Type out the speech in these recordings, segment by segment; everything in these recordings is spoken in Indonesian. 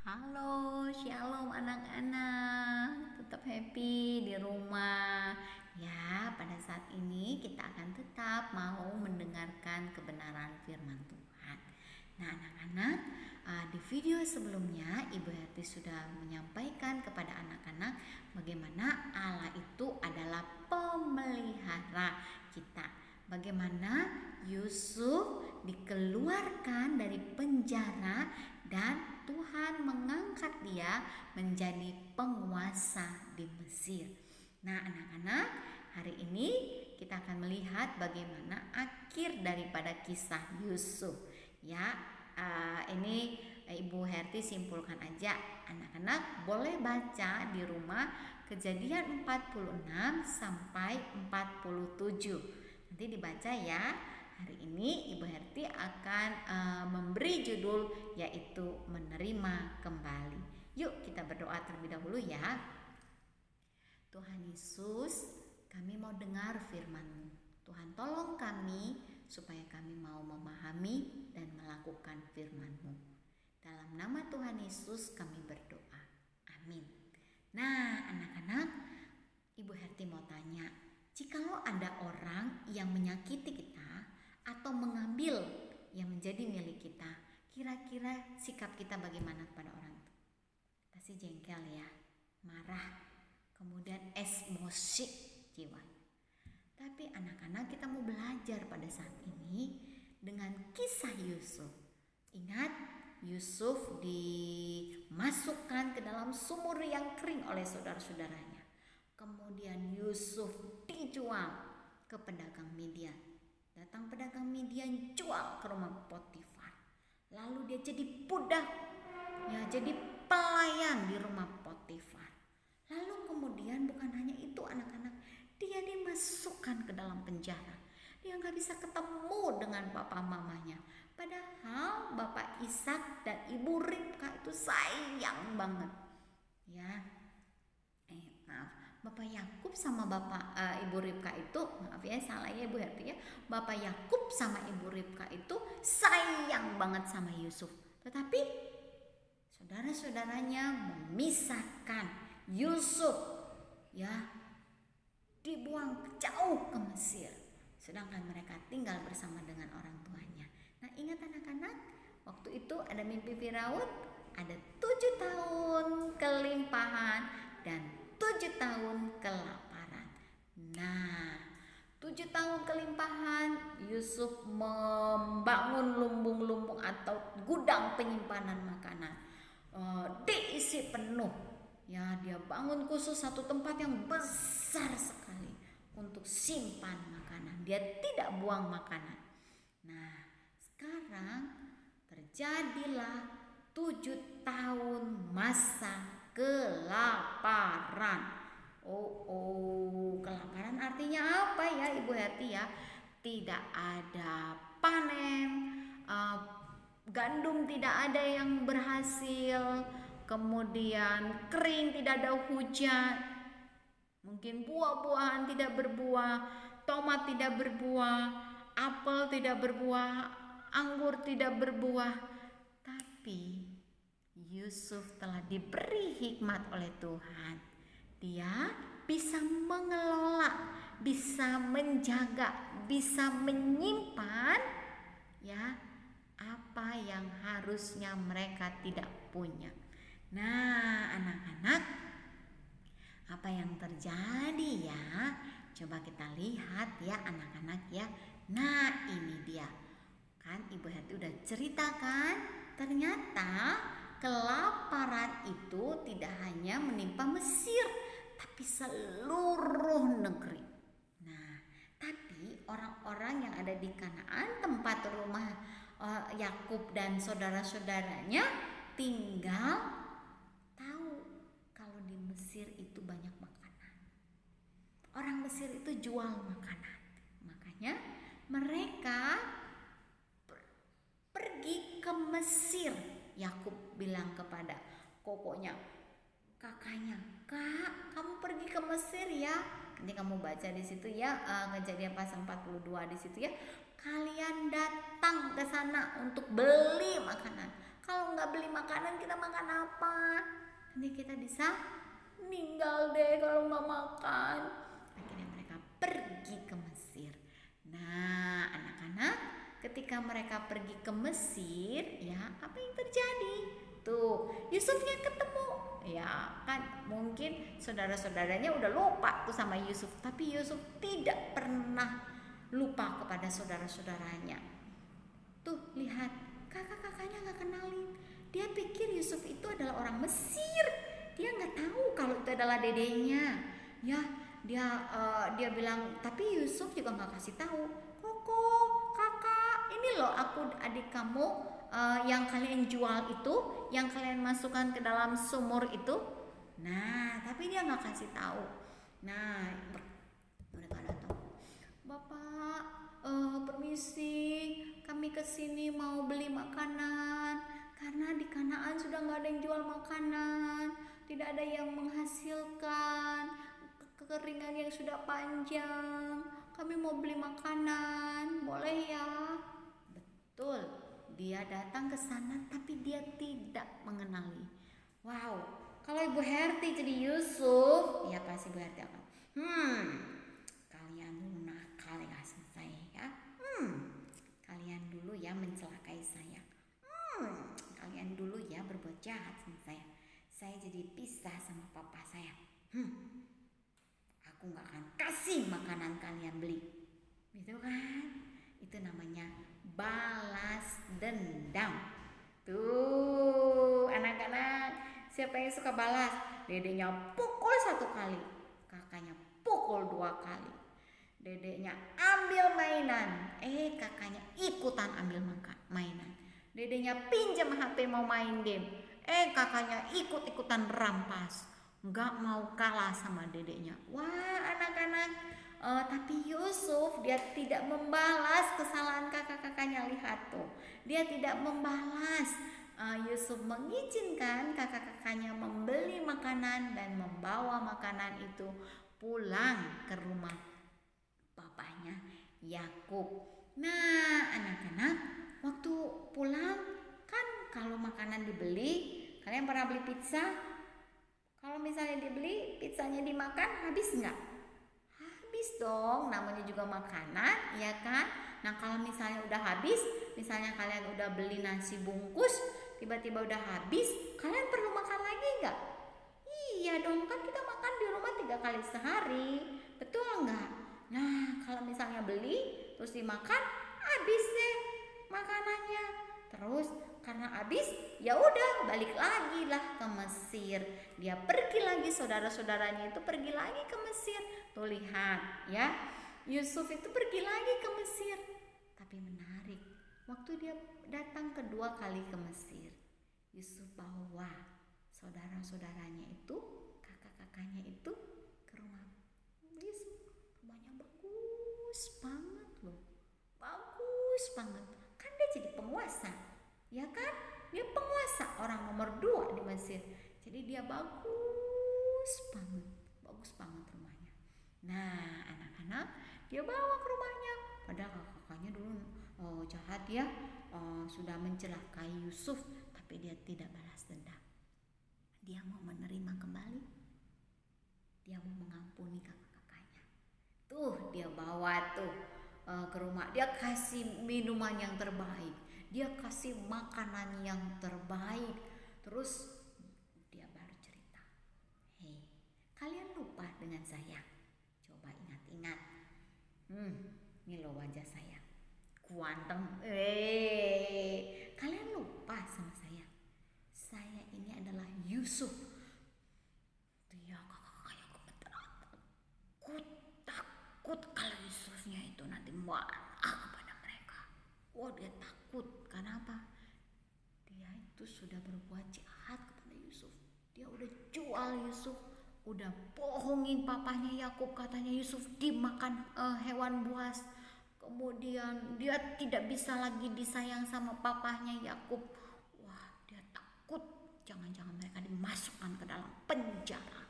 Halo, shalom anak-anak. Tetap happy di rumah. Ya, pada saat ini kita akan tetap mau mendengarkan kebenaran firman Tuhan. Nah, anak-anak, di video sebelumnya Ibu Hati sudah menyampaikan kepada anak-anak bagaimana Allah itu adalah pemelihara kita. Bagaimana Yusuf dikeluarkan dari penjara dan Tuhan mengangkat dia menjadi penguasa di Mesir. Nah, anak-anak, hari ini kita akan melihat bagaimana akhir daripada kisah Yusuf. Ya, ini Ibu Herti simpulkan aja. Anak-anak boleh baca di rumah Kejadian 46 sampai 47. Nanti dibaca ya. Hari ini Ibu Herti akan memberi judul yaitu menerima kembali. Yuk kita berdoa terlebih dahulu ya. Tuhan Yesus, kami mau dengar firman-Mu. Tuhan tolong kami supaya kami mau memahami dan melakukan firman-Mu. Dalam nama Tuhan Yesus kami berdoa. Amin. Nah, anak-anak, Ibu Herti mau tanya, jikalau ada orang yang menyakiti kita atau mengambil yang menjadi milik kita, kira-kira sikap kita bagaimana pada orang itu? Pasti jengkel ya, marah, kemudian emosi jiwa. Tapi anak-anak, kita mau belajar pada saat ini dengan kisah Yusuf. Ingat, Yusuf dimasukkan ke dalam sumur yang kering oleh saudara-saudaranya. Kemudian Yusuf dijual ke pedagang Midian. Datang pedagang Midian jual ke rumah Potifar. Lalu dia jadi budak, ya, jadi pelayan di rumah Potifar. Lalu kemudian bukan hanya itu anak-anak, dia dimasukkan ke dalam penjara. Dia gak bisa ketemu dengan papa mamanya. Padahal Bapak Ishak dan Ibu Ribka itu sayang banget. Ya, Bapak Yakub sama Ibu Ribka itu, maaf ya salah ya Ibu Herti ya, Bapak Yakub sama Ibu Ribka itu sayang banget sama Yusuf. Tetapi saudara-saudaranya memisahkan Yusuf, ya, dibuang jauh ke Mesir, sedangkan mereka tinggal bersama dengan orang tuanya. Nah, ingat anak-anak, waktu itu ada mimpi Firaun, ada 7 tahun kelimpahan dan 7 tahun kelaparan. Nah, 7 tahun kelimpahan, Yusuf membangun lumbung-lumbung atau gudang penyimpanan makanan, diisi penuh. Ya, dia bangun khusus satu tempat yang besar sekali untuk simpan makanan. Dia tidak buang makanan. Nah, sekarang terjadilah 7 tahun masa kelaparan. Kelaparan artinya apa ya Ibu Herti ya? Tidak ada panen, gandum tidak ada yang berhasil, kemudian kering, tidak ada hujan, mungkin buah-buahan tidak berbuah, tomat tidak berbuah, apel tidak berbuah, anggur tidak berbuah. Tapi Yusuf telah diberi hikmat oleh Tuhan. Dia bisa mengelola, bisa menjaga, bisa menyimpan, ya, apa yang harusnya mereka tidak punya. Nah, anak-anak, apa yang terjadi ya? Coba kita lihat ya anak-anak ya. Nah, ini dia. Kan Ibu Hati udah ceritakan, ternyata kelaparan itu tidak hanya menimpa Mesir, tapi seluruh negeri. Nah, tapi orang-orang yang ada di Kanaan, tempat rumah Yakub dan saudara-saudaranya, tinggal tahu kalau di Mesir itu banyak makanan. Orang Mesir itu jual makanan. Makanya mereka pergi ke Mesir. Yakub bilang kepada kokonya, kakaknya, "Kak, kamu pergi ke Mesir ya." Nanti kamu baca di situ ya, Kejadian pasal 42 di situ ya. Kalian datang ke sana untuk beli makanan. Kalau nggak beli makanan kita makan apa? Nanti kita bisa meninggal deh kalau nggak makan. Akhirnya mereka pergi ke Mesir. Nah, anak-anak, ketika mereka pergi ke Mesir, ya apa yang terjadi? Tuh, Yusufnya ketemu. Ya kan, mungkin saudara-saudaranya udah lupa tuh sama Yusuf, tapi Yusuf tidak pernah lupa kepada saudara-saudaranya. Tuh, lihat, kakak-kakaknya nggak kenalin. Dia pikir Yusuf itu adalah orang Mesir. Dia nggak tahu kalau itu adalah dedenya. Ya, dia bilang, tapi Yusuf juga nggak kasih tahu. Koko, kakak, ini loh aku adik kamu, yang kalian jual itu, yang kalian masukkan ke dalam sumur itu. Nah, tapi dia nggak kasih tahu. Nah, mereka datang. Bapak, permisi, kami kesini mau beli makanan karena di Kanaan sudah nggak ada yang jual makanan, tidak ada yang menghasilkan, kekeringan yang sudah panjang. Kami mau beli makanan, boleh ya? Betul, dia datang ke sana tapi dia tidak mengenali. Wow, kalau Ibu Herti jadi Yusuf, ya pasti Ibu Herti akan, kalian dulu nakal ya sama saya ya. Kalian dulu ya mencelakai saya. Kalian dulu ya berbuat jahat sama saya. Saya jadi pisah sama papa saya. Aku gak akan kasih makanan kalian beli. Gitu kan? Itu namanya balas dendam. Tuh anak-anak, siapa yang suka balas? Dedenya pukul 1 kali, kakaknya pukul 2 kali. Dedeknya ambil mainan, kakaknya ikutan ambil mainan. Dedeknya pinjam HP mau main game, kakaknya ikut-ikutan rampas. Gak mau kalah sama dedeknya. Wah anak-anak, tapi Yusuf dia tidak membalas kesalahan kakak-kakaknya. Lihat tuh, dia tidak membalas. Yusuf mengizinkan kakak-kakaknya membeli makanan dan membawa makanan itu pulang ke rumah papanya Yakub. Nah anak-anak, waktu pulang kan kalau makanan dibeli, kalian pernah beli pizza? Kalau misalnya dibeli, pizzanya dimakan, habis nggak? Habis dong, namanya juga makanan, ya kan? Nah kalau misalnya udah habis, misalnya kalian udah beli nasi bungkus, tiba-tiba udah habis, kalian perlu makan lagi nggak? Iya dong, kan kita makan di rumah 3 kali sehari, betul nggak? Nah kalau misalnya beli, terus dimakan, habis deh makanannya. Terus karena habis, ya udah balik lagi lah ke Mesir. Dia pergi lagi, saudara-saudaranya itu pergi lagi ke Mesir. Tuh lihat ya, Yusuf itu pergi lagi ke Mesir. Tapi menarik, waktu dia datang kedua kali ke Mesir, Yusuf bawa saudara-saudaranya itu, kakak-kakaknya itu ke rumah Yusuf. Rumahnya bagus banget loh, bagus banget. Kan dia jadi penguasa, ya kan? Dia penguasa, orang nomor 2 di Mesir. Jadi dia bagus banget rumahnya. Nah anak-anak, dia bawa ke rumahnya. Padahal kakaknya dulu jahat ya, sudah mencelakai Yusuf, tapi dia tidak balas dendam. Dia mau menerima kembali, dia mau mengampuni kakak-kakaknya. Tuh dia bawa tuh ke rumah, dia kasih minuman yang terbaik, dia kasih makanan yang terbaik. Terus dia baru cerita, hei kalian lupa dengan saya? Coba ingat-ingat. Ini loh wajah saya, kuanteng. Kalian lupa sama saya? Saya ini adalah Yusuf. Dia kakak-kakaknya gemeteran. Takut kalau Yusufnya itu nanti marah kepada mereka. Wah dia takut, karena apa? Dia itu sudah berbuat jahat kepada Yusuf. Dia udah jual Yusuf, udah bohongin papanya Yakub, katanya Yusuf dimakan hewan buas. Kemudian dia tidak bisa lagi disayang sama papanya Yakub. Wah dia takut, jangan-jangan mereka dimasukkan ke dalam penjara,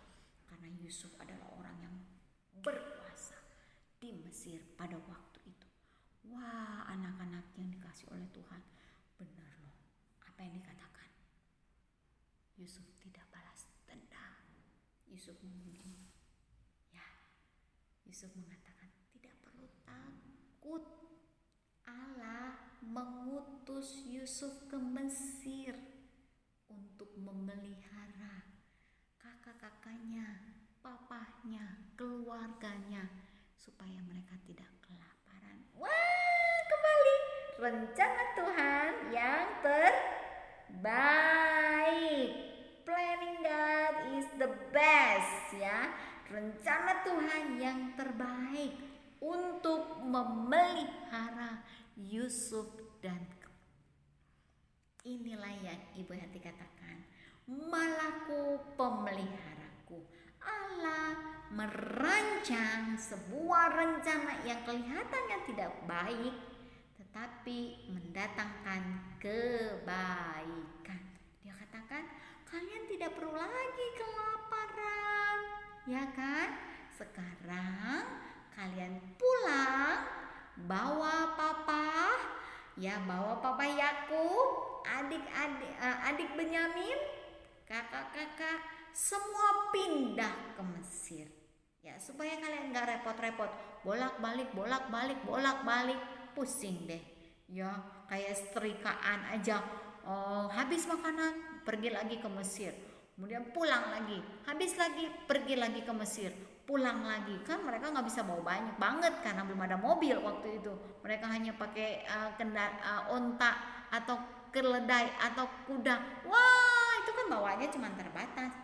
karena Yusuf adalah orang yang berkuasa di Mesir pada waktu itu. Wah anak-anak yang dikasih oleh Tuhan, benar loh apa yang dikatakan Yusuf tidak balas dendam. Yusuf ngomong gini, ya, Yusuf mengatakan tidak perlu takut. Allah mengutus Yusuf ke Mesir untuk memelihara kakak-kakaknya, papahnya, keluarganya, supaya mereka tidak kelaparan. Wah, kembali rencana Tuhan yang terbaik. Planning God is the best, ya. Rencana Tuhan yang terbaik untuk memelihara Yusuf dan inilah yang Ibu Hati katakan, malaku pemeliharaku. Allah merancang sebuah rencana yang kelihatannya tidak baik, tetapi mendatangkan kebaikan. Dia katakan, kalian tidak perlu lagi kelaparan, ya kan? Sekarang kalian pulang, bawa papa Yakub, adik Benyamin, kakak-kakak, semua pindah ke Mesir. Ya, supaya kalian gak repot-repot, bolak-balik, pusing deh. Ya, kayak setrikaan aja. Habis makanan, pergi lagi ke Mesir. Kemudian pulang lagi, habis lagi, pergi lagi ke Mesir, pulang lagi. Kan mereka nggak bisa bawa banyak banget karena belum ada mobil waktu itu. Mereka hanya pakai onta atau keledai atau kuda. Wah, itu kan bawanya cuma terbatas.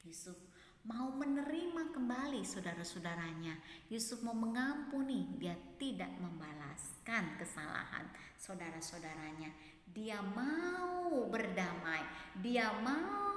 Yusuf mau menerima kembali saudara-saudaranya. Yusuf mau mengampuni, dia tidak membalaskan kesalahan saudara-saudaranya. Dia mau berdamai, dia mau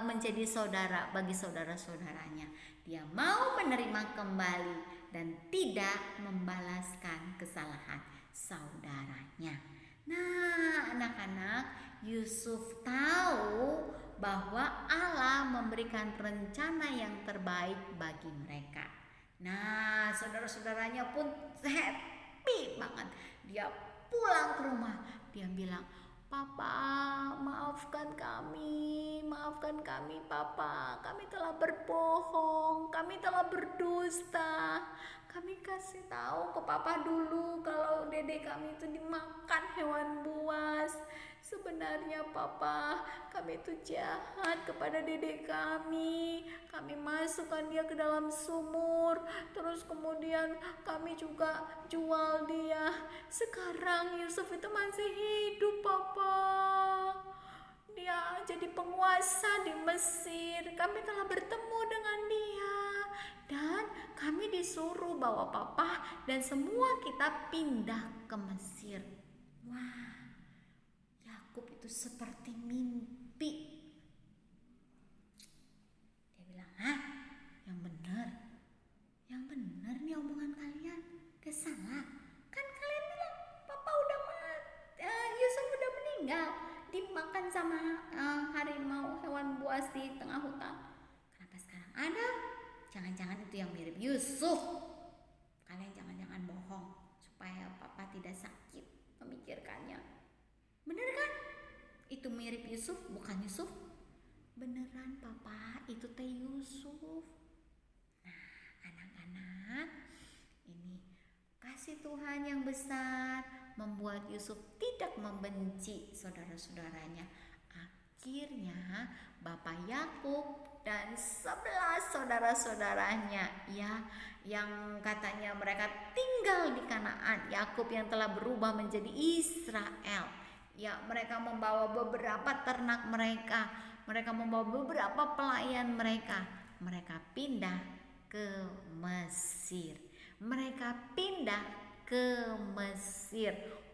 menjadi saudara bagi saudara-saudaranya. Dia mau menerima kembali dan tidak membalaskan kesalahan saudaranya. Nah, anak-anak, Yusuf tahu bahwa Allah memberikan rencana yang terbaik bagi mereka. Nah, saudara-saudaranya pun happy banget. Dia pulang ke rumah, dia bilang, "Papa, maafkan kami Papa. Kami telah berbohong, kami telah berdusta. Kami kasih tahu ke Papa dulu kalau dedek kami itu dimakan hewan buas. Sebenarnya Papa, kami itu jahat kepada dedek kami. Kami masukkan dia ke dalam sumur, terus kemudian kami juga jual dia. Sekarang Yusuf itu masih hidup Papa. Dia jadi penguasa di Mesir. Kami telah bertemu dengan dia dan kami disuruh bawa Papa dan semua kita pindah ke Mesir." Wah, Yakub itu seperti mimpi. Dia bilang, "Hah? Yang benar nih omongan kalian. Gak salah. Kan kalian bilang Papa udah mati, Yusuf udah meninggal, dimakan sama harimau, hewan buas di tengah hutan. Kenapa sekarang ada? Jangan-jangan itu yang mirip Yusuf. Kalian jangan-jangan bohong supaya Papa tidak sakit memikirkannya. Bener kan? Itu mirip Yusuf, bukan Yusuf? Beneran Papa, itu teh Yusuf." Nah, anak-anak, ini kasih Tuhan yang besar membuat Yusuf tidak membenci saudara-saudaranya. Akhirnya Bapak Yakub dan 11 saudara-saudaranya, ya, yang katanya mereka tinggal di Kanaan, Yakub yang telah berubah menjadi Israel. Ya, mereka membawa beberapa ternak mereka membawa beberapa pelayan mereka pindah ke Mesir.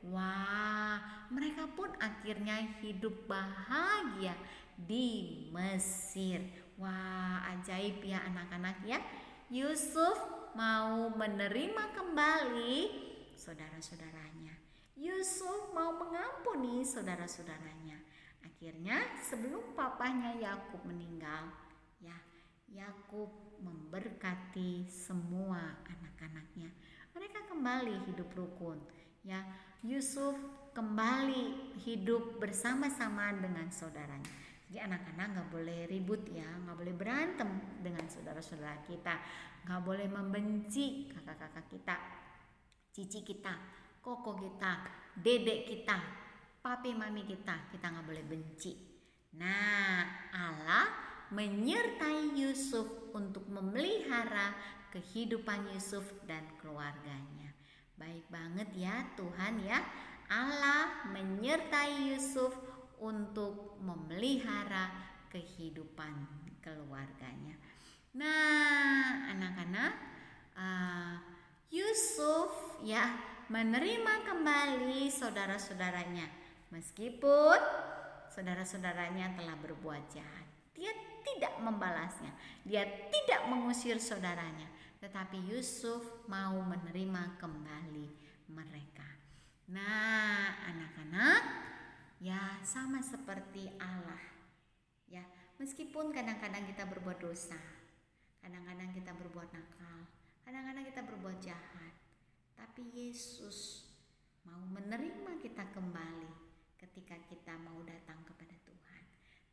Wah, mereka pun akhirnya hidup bahagia di Mesir. Wah, ajaib ya anak-anak ya. Yusuf mau menerima kembali saudara-saudaranya. Yusuf mau mengampuni saudara-saudaranya. Akhirnya sebelum papanya Yakub meninggal, ya, Yakub memberkati semua anak-anaknya. Mereka kembali hidup rukun. Ya, Yusuf kembali hidup bersama-sama dengan saudaranya. Jadi anak-anak gak boleh ribut ya, gak boleh berantem dengan saudara-saudara kita, gak boleh membenci kakak-kakak kita, cici kita, koko kita, dedek kita, papi mami kita gak boleh benci. Nah, Allah menyertai Yusuf untuk memelihara kehidupan Yusuf dan keluarganya. Baik banget ya Tuhan ya, Allah menyertai Yusuf untuk memelihara kehidupan keluarganya. Nah, anak-anak, Yusuf ya menerima kembali saudara-saudaranya meskipun saudara-saudaranya telah berbuat jahat. Dia tidak membalasnya, dia tidak mengusir saudaranya, tetapi Yusuf mau menerima kembali mereka. Nah, anak-anak, ya sama seperti Allah. Ya, meskipun kadang-kadang kita berbuat dosa, kadang-kadang kita berbuat nakal, kadang-kadang kita berbuat jahat, tapi Yesus mau menerima kita kembali ketika kita mau datang kepada Tuhan.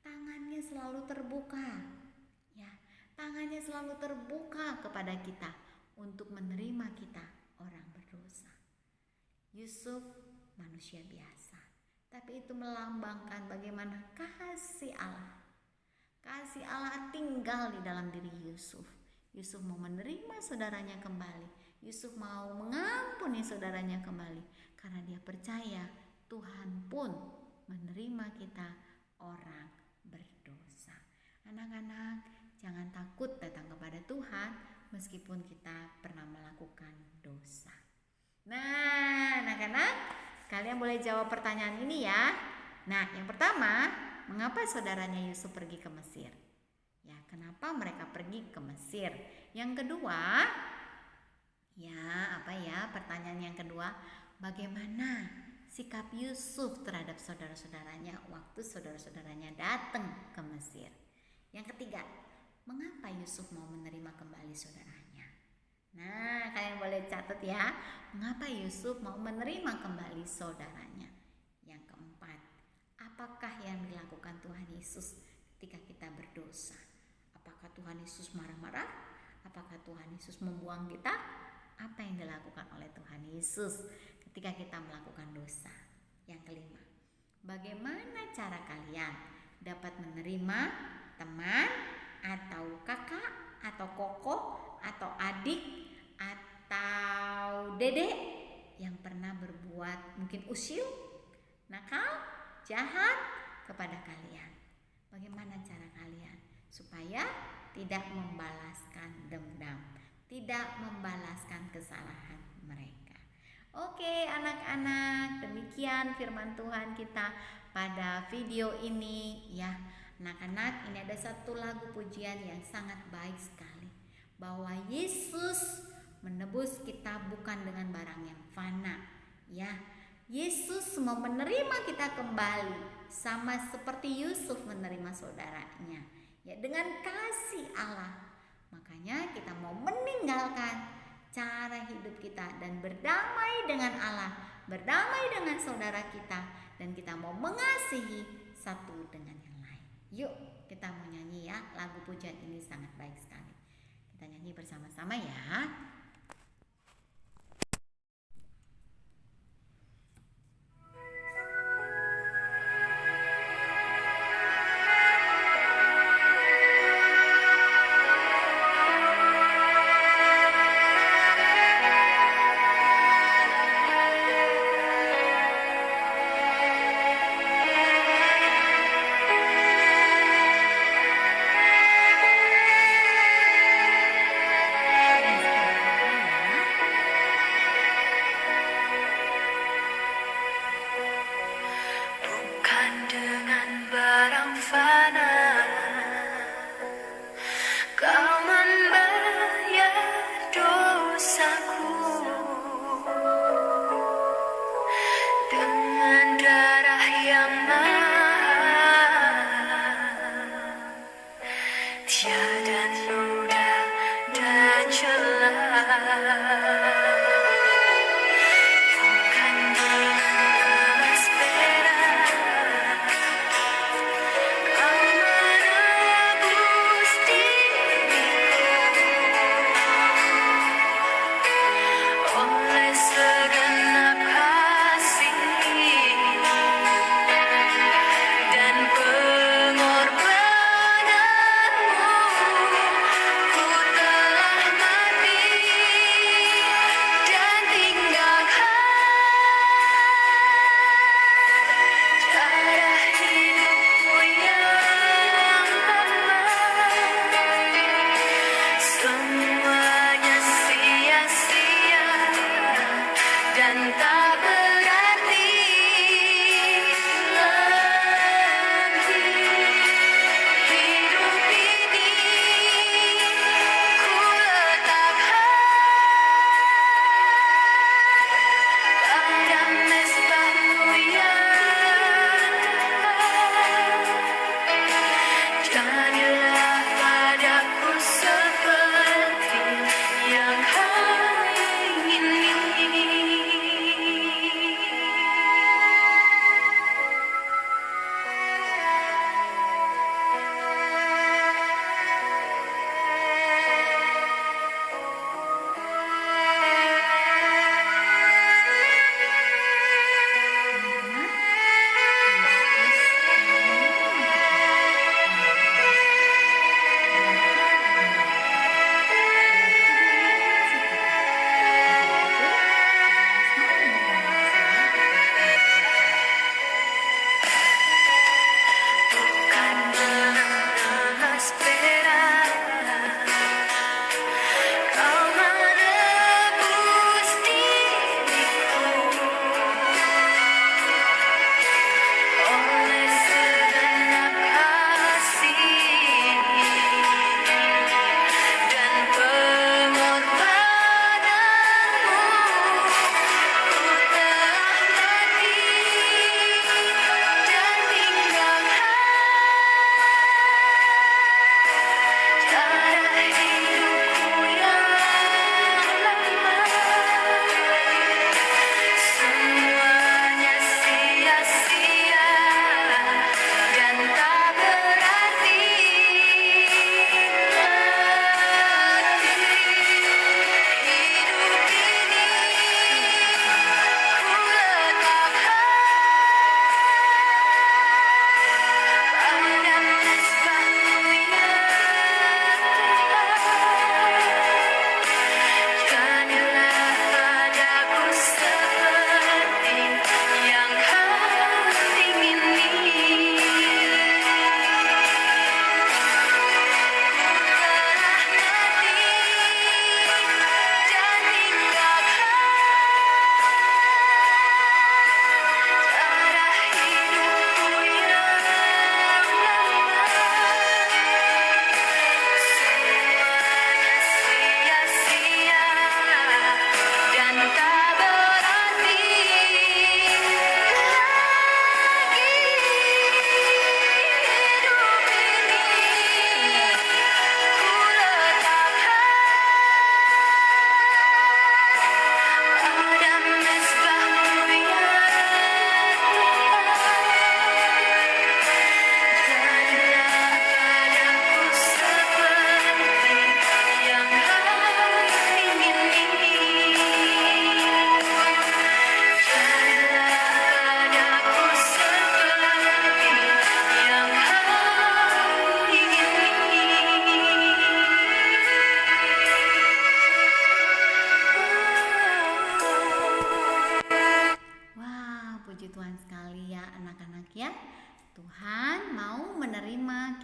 Tangannya selalu terbuka. Ya, tangannya selalu terbuka kepada kita untuk menerima kita orang berdosa. Yusuf manusia biasa, tapi itu melambangkan bagaimana kasih Allah. Kasih Allah tinggal di dalam diri Yusuf. Yusuf mau menerima saudaranya kembali. Yusuf mau mengampuni saudaranya kembali karena dia percaya Tuhan pun menerima kita orang berdosa. Anak-anak, jangan takut datang kepada Tuhan meskipun kita pernah melakukan dosa. Nah, anak-anak, kalian boleh jawab pertanyaan ini ya. Nah, yang pertama, mengapa saudaranya Yusuf pergi ke Mesir? Ya, kenapa mereka pergi ke Mesir? Yang kedua, pertanyaan yang kedua, bagaimana sikap Yusuf terhadap saudara-saudaranya waktu saudara-saudaranya datang ke Mesir? Yang ketiga, mengapa Yusuf mau menerima kembali saudaranya? Nah, kalian boleh catat ya, mengapa Yusuf mau menerima kembali saudaranya? Yang keempat, apakah yang dilakukan Tuhan Yesus ketika kita berdosa? Apakah Tuhan Yesus marah-marah? Apakah Tuhan Yesus membuang kita? Apa yang dilakukan oleh Tuhan Yesus ketika kita melakukan dosa? Yang kelima, bagaimana cara kalian dapat menerima teman atau kakak atau koko atau adik atau dedek yang pernah berbuat mungkin usil, nakal, jahat kepada kalian? Bagaimana cara kalian supaya tidak membalaskan dendam, tidak membalaskan kesalahan mereka? Oke anak-anak, demikian firman Tuhan kita pada video ini ya. Anak-anak, ini ada satu lagu pujian yang sangat baik sekali, bahwa Yesus menebus kita bukan dengan barang yang fana ya. Yesus mau menerima kita kembali sama seperti Yusuf menerima saudaranya ya, dengan kasih Allah. Makanya kita mau meninggalkan cara hidup kita dan berdamai dengan Allah, berdamai dengan saudara kita, dan kita mau mengasihi satu dengan yang lain. Yuk kita mau nyanyi ya, lagu pujian ini sangat baik sekali. Kita nyanyi bersama-sama ya.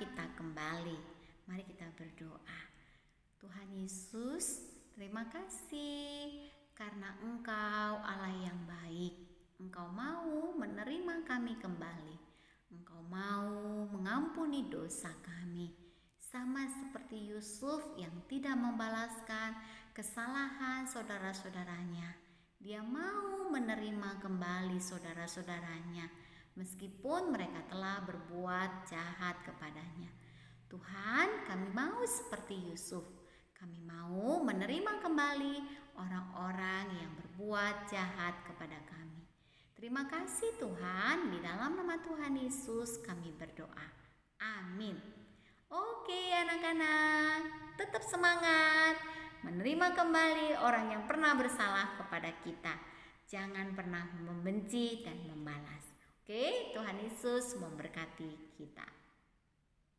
kita kembali. Mari kita berdoa. Tuhan Yesus, terima kasih karena Engkau Allah yang baik. Engkau mau menerima kami kembali. Engkau mau mengampuni dosa kami. Sama seperti Yusuf yang tidak membalaskan kesalahan saudara-saudaranya. Dia mau menerima kembali saudara-saudaranya meskipun mereka telah berbuat jahat kepadanya. Tuhan, kami mau seperti Yusuf. Kami mau menerima kembali orang-orang yang berbuat jahat kepada kami. Terima kasih Tuhan, di dalam nama Tuhan Yesus kami berdoa. Amin. Oke anak-anak, tetap semangat menerima kembali orang yang pernah bersalah kepada kita. Jangan pernah membenci dan membalas. Oke, Tuhan Yesus memberkati kita.